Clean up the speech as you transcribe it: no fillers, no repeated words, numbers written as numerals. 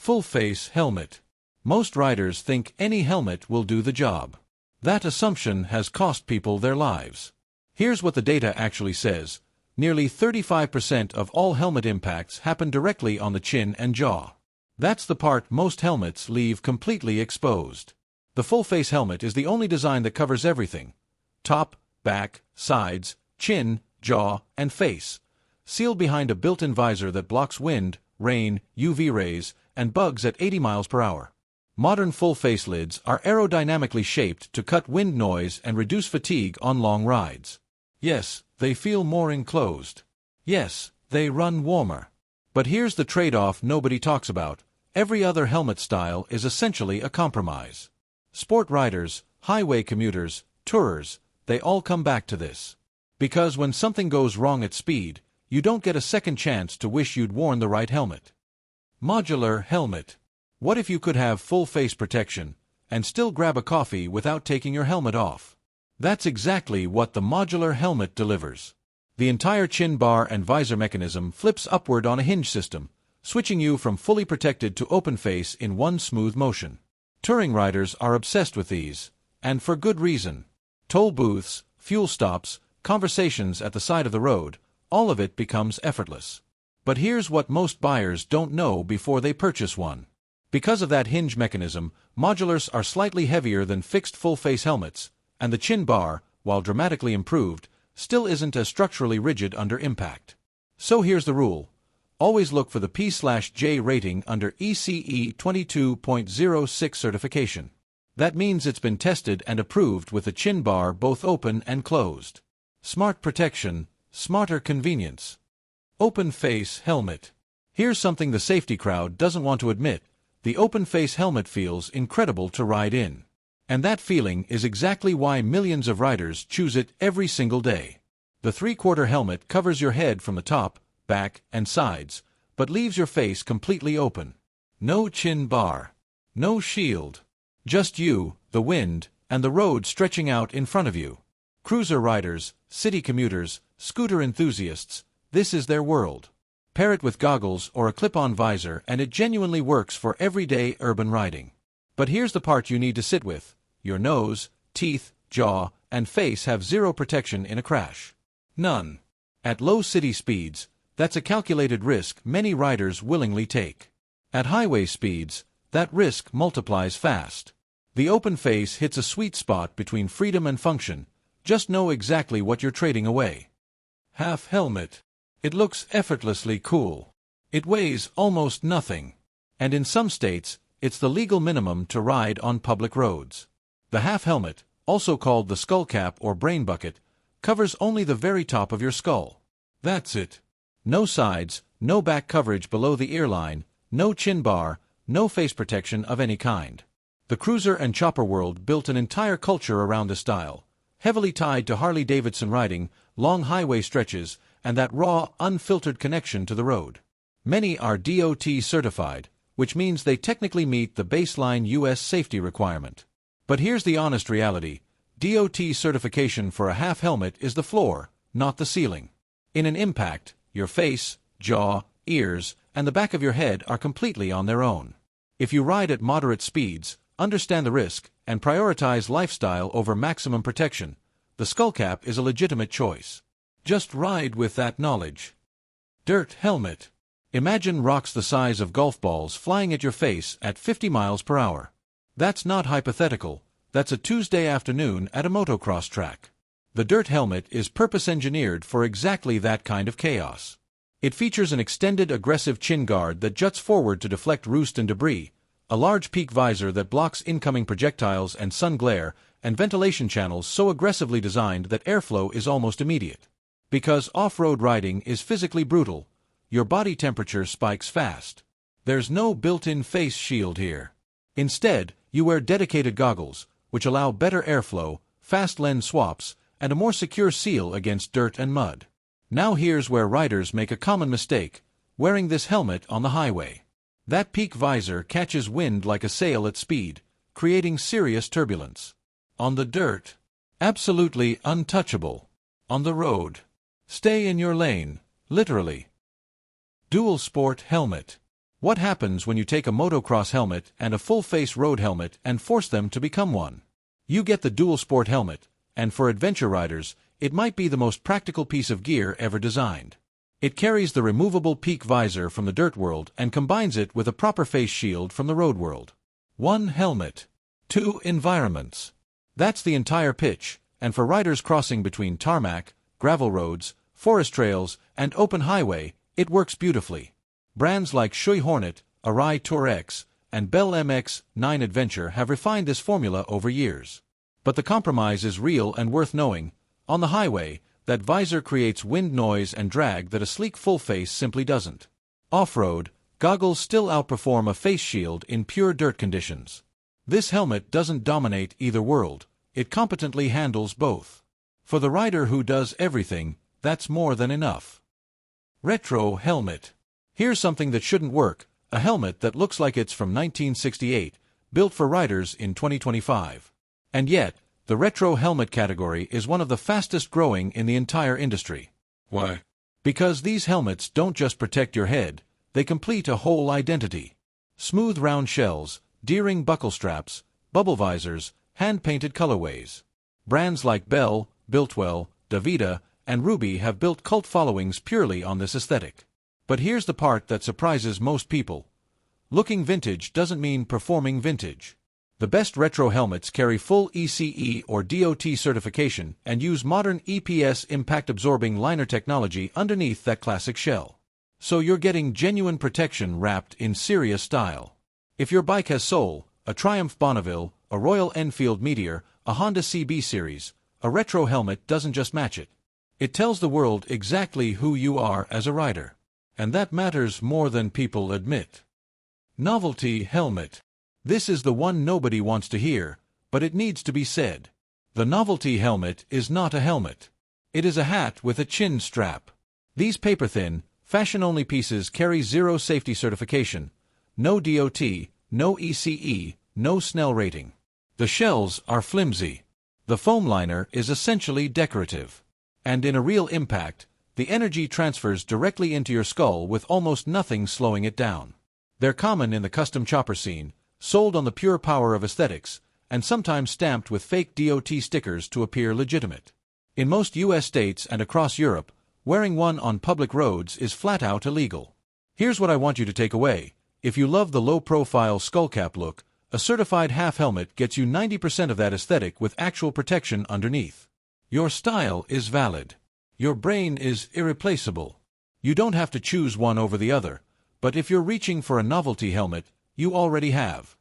Full-face helmet. Most riders think any helmet will do the job. That assumption has cost people their lives. Here's what the data actually says. Nearly 35% of all helmet impacts happen directly on the chin and jaw. That's the part most helmets leave completely exposed. The full-face helmet is the only design that covers everything: top, back, sides, chin, jaw, and face, sealed behind a built-in visor that blocks wind, rain, UV rays, and bugs at 80 miles per hour. Modern full-face lids are aerodynamically shaped to cut wind noise and reduce fatigue on long rides. Yes, they feel more enclosed. Yes, they run warmer. But here's the trade-off nobody talks about. Every other helmet style is essentially a compromise. Sport riders, highway commuters, tourers, they all come back to this. Because when something goes wrong at speed, you don't get a second chance to wish you'd worn the right helmet. Modular helmet. What if you could have full face protection and still grab a coffee without taking your helmet off? That's exactly what the modular helmet delivers. The entire chin bar and visor mechanism flips upward on a hinge system, switching you from fully protected to open face in one smooth motion. Touring riders are obsessed with these, and for good reason. Toll booths, fuel stops, conversations at the side of the road, all of it becomes effortless. But here's what most buyers don't know before they purchase one. Because of that hinge mechanism, modulars are slightly heavier than fixed full-face helmets, and the chin bar, while dramatically improved, still isn't as structurally rigid under impact. So here's the rule. Always look for the P/J rating under ECE 22.06 certification. That means it's been tested and approved with the chin bar both open and closed. Smart protection, smarter convenience. Open face helmet. Here's something the safety crowd doesn't want to admit. The open face helmet feels incredible to ride in. And that feeling is exactly why millions of riders choose it every single day. The three-quarter helmet covers your head from the top, back, and sides, but leaves your face completely open. No chin bar. No shield. Just you, the wind, and the road stretching out in front of you. Cruiser riders, city commuters, scooter enthusiasts, this is their world. Pair it with goggles or a clip-on visor and it genuinely works for everyday urban riding. But here's the part you need to sit with. Your nose, teeth, jaw, and face have zero protection in a crash. None. At low city speeds, that's a calculated risk many riders willingly take. At highway speeds, that risk multiplies fast. The open face hits a sweet spot between freedom and function. Just know exactly what you're trading away. Half helmet. It looks effortlessly cool. It weighs almost nothing. And in some states, it's the legal minimum to ride on public roads. The half helmet, also called the skull cap or brain bucket, covers only the very top of your skull. That's it. No sides, no back coverage below the earline, no chin bar, no face protection of any kind. The cruiser and chopper world built an entire culture around this style, heavily tied to Harley-Davidson riding, long highway stretches, and that raw, unfiltered connection to the road. Many are DOT certified, which means they technically meet the baseline U.S. safety requirement. But here's the honest reality. DOT certification for a half helmet is the floor, not the ceiling. In an impact, your face, jaw, ears, and the back of your head are completely on their own. If you ride at moderate speeds, understand the risk, and prioritize lifestyle over maximum protection, the skull cap is a legitimate choice. Just ride with that knowledge. Dirt helmet. Imagine rocks the size of golf balls flying at your face at 50 miles per hour. That's not hypothetical. That's a Tuesday afternoon at a motocross track. The dirt helmet is purpose-engineered for exactly that kind of chaos. It features an extended aggressive chin guard that juts forward to deflect roost and debris, a large peak visor that blocks incoming projectiles and sun glare, and ventilation channels so aggressively designed that airflow is almost immediate. Because off-road riding is physically brutal, your body temperature spikes fast. There's no built-in face shield here. Instead, you wear dedicated goggles, which allow better airflow, fast lens swaps, and a more secure seal against dirt and mud. Now here's where riders make a common mistake, wearing this helmet on the highway. That peak visor catches wind like a sail at speed, creating serious turbulence. On the dirt, absolutely untouchable. On the road, stay in your lane, literally. Dual sport helmet. What happens when you take a motocross helmet and a full-face road helmet and force them to become one? You get the dual sport helmet, and for adventure riders, it might be the most practical piece of gear ever designed. It carries the removable peak visor from the dirt world and combines it with a proper face shield from the road world. One helmet, two environments. That's the entire pitch, and for riders crossing between tarmac, gravel roads, forest trails, and open highway, it works beautifully. Brands like Shui Hornet, Arai Tour X, and Bell MX-9 Adventure have refined this formula over years. But the compromise is real and worth knowing. On the highway, that visor creates wind noise and drag that a sleek full face simply doesn't. Off-road, goggles still outperform a face shield in pure dirt conditions. This helmet doesn't dominate either world, it competently handles both. For the rider who does everything, that's more than enough. Retro helmet. Here's something that shouldn't work, a helmet that looks like it's from 1968, built for riders in 2025. And yet, the retro helmet category is one of the fastest growing in the entire industry. Why? Because these helmets don't just protect your head, they complete a whole identity. Smooth round shells, D-ring buckle straps, bubble visors, hand-painted colorways. Brands like Bell, Biltwell, Davida, and Ruby have built cult followings purely on this aesthetic. But here's the part that surprises most people. Looking vintage doesn't mean performing vintage. The best retro helmets carry full ECE or DOT certification and use modern EPS impact-absorbing liner technology underneath that classic shell. So you're getting genuine protection wrapped in serious style. If your bike has soul, a Triumph Bonneville, a Royal Enfield Meteor, a Honda CB series, a retro helmet doesn't just match it. It tells the world exactly who you are as a rider. And that matters more than people admit. Novelty helmet. This is the one nobody wants to hear, but it needs to be said. The novelty helmet is not a helmet. It is a hat with a chin strap. These paper-thin, fashion-only pieces carry zero safety certification, no DOT, no ECE, no Snell rating. The shells are flimsy. The foam liner is essentially decorative. And in a real impact, the energy transfers directly into your skull with almost nothing slowing it down. They're common in the custom chopper scene, sold on the pure power of aesthetics, and sometimes stamped with fake DOT stickers to appear legitimate. In most US states and across Europe, wearing one on public roads is flat out illegal. Here's what I want you to take away. If you love the low-profile skullcap look, a certified half helmet gets you 90% of that aesthetic with actual protection underneath. Your style is valid. Your brain is irreplaceable. You don't have to choose one over the other, but if you're reaching for a novelty helmet, you already have.